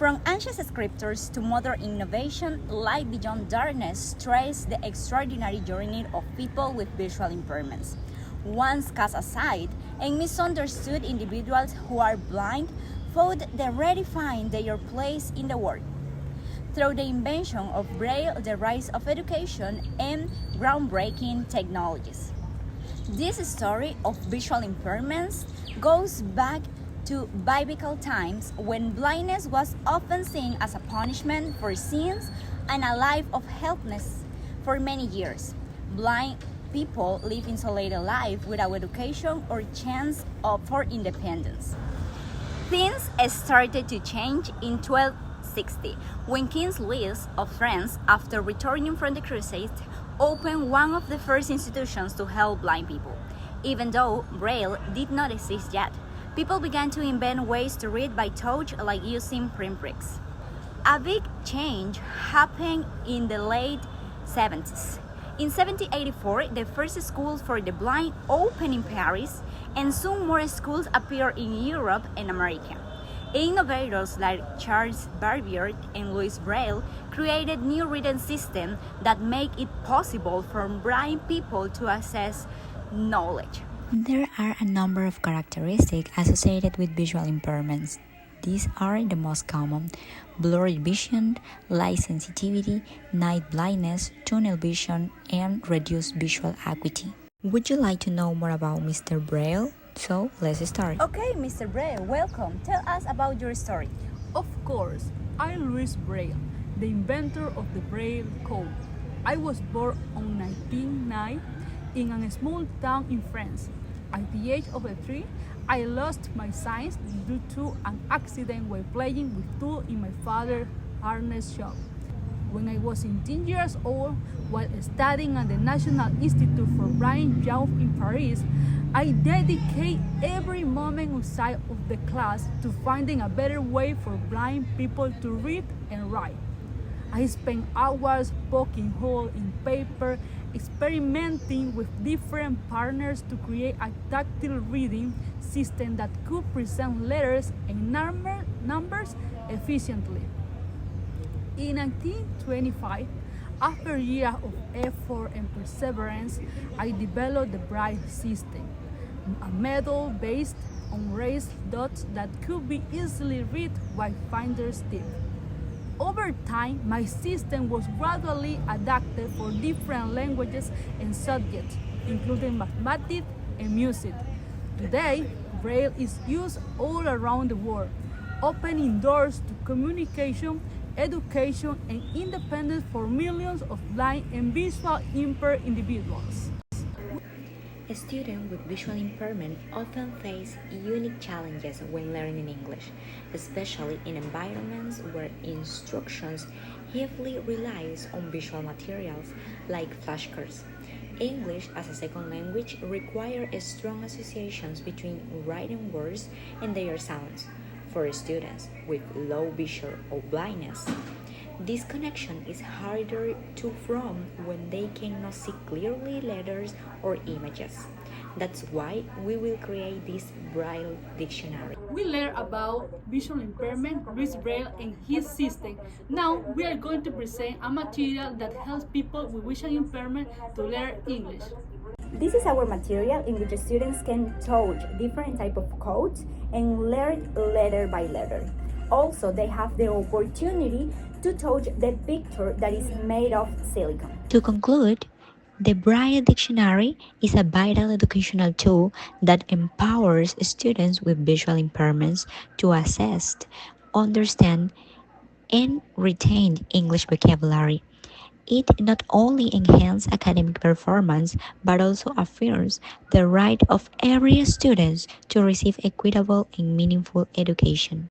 From ancient scriptures to modern innovation, Light Beyond Darkness traces the extraordinary journey of people with visual impairments. Once cast aside and misunderstood individuals who are blind found they redefine their place in the world. Through the invention of Braille, the rise of education, and groundbreaking technologies. This story of visual impairments goes back to biblical times when blindness was often seen as a punishment for sins and a life of helplessness. For many years, blind people live insulated lives without education or chance for independence. Things started to change in 1260 when King Louis of France, after returning from the Crusades, opened one of the first institutions to help blind people. Even though Braille did not exist yet, people began to invent ways to read by touch, like using pinpricks. A big change happened in the late 70s. In 1784, the first school for the blind opened in Paris, and soon more schools appeared in Europe and America. Innovators like Charles Babbage and Louis Braille created new reading systems that make it possible for blind people to access knowledge. There are a number of characteristics associated with visual impairments. These are the most common: blurred vision, light sensitivity, night blindness, tunnel vision, and reduced visual acuity. Would you like to know more about Mr. Braille? So, let's start. Okay, Mr. Braille, welcome. Tell us about your story. Of course, I'm Louis Braille, the inventor of the Braille code. I was born on 1909 in a small town in France. At the age of 3, I lost my sight due to an accident while playing with tools in my father's harness shop. When I was 10 years old, while studying at the National Institute for Blind Youth in Paris, I dedicate every moment outside of the class to finding a better way for blind people to read and write. I spent hours poking holes in paper, experimenting with different partners to create a tactile reading system that could present letters and numbers efficiently. In 1925, after years of effort and perseverance, I developed the Braille system, a method based on raised dots that could be easily read by finder's tip. Over time, my system was gradually adapted for different languages and subjects, including mathematics and music. Today, Braille is used all around the world, opening doors to communication, education, and independence for millions of blind and visual impaired individuals. Students with visual impairment often face unique challenges when learning English, especially in environments where instructions heavily relies on visual materials like flashcards. English as a second language requires strong associations between written words and their sounds. For students with low vision or blindness, this connection is harder to form when they cannot see clearly letters or images. That's why we will create this Braille dictionary. We learned about visual impairment, Louis Braille, and his system. Now we are going to present a material that helps people with visual impairment to learn English. This is our material in which students can touch different type of codes and learn letter by letter. Also, they have the opportunity to touch the picture that is made of silicone. To conclude, the Braille Dictionary is a vital educational tool that empowers students with visual impairments to access, understand, and retain English vocabulary. It not only enhances academic performance, but also affirms the right of every student to receive equitable and meaningful education.